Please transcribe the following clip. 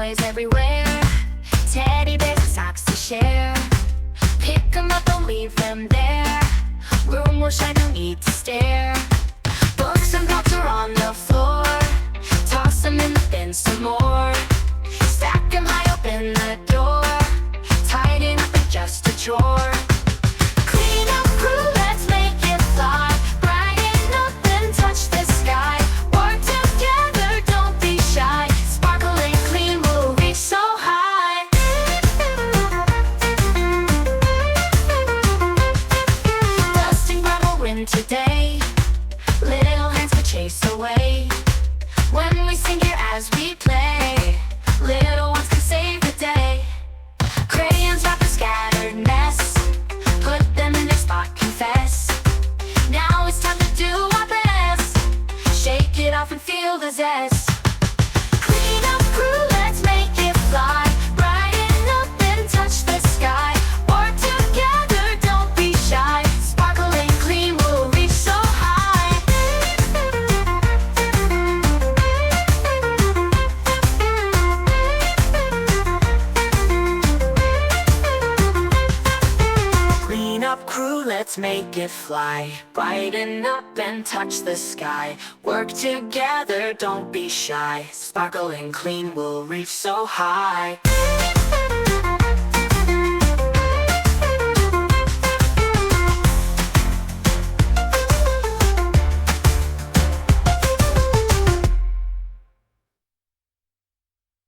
toys everywhere. Teddy bears and socks to share. Pick 'em up, don't leave them there. Room will shine, no need to stare. Books and blocks are on the floor. Toss 'em in the bin some more. Stack 'em high, open the door. Tidying up is just a chore. Clean up crew, let's make it fly. Brighten up and touch the sky. Work together, don't be shy. Sparkling clean, we'll reach so high. Dusting rubble win today. Little hands will chase away. When we sing here as we play, little ones can save the day. Crayons wrap a scattered mess. Put them in their spot, confess. Now it's time to do our best. Shake it off and feel the zest. Clean up crew, let's make it fly. Brighten up and touch the sky. Work together, don't be shy. Sparkling clean, we'll reach so high. Clean up crew, let's make it fly. Brighten up and touch the sky. Work together, don't be shy. Sparkling clean, we'll reach so high.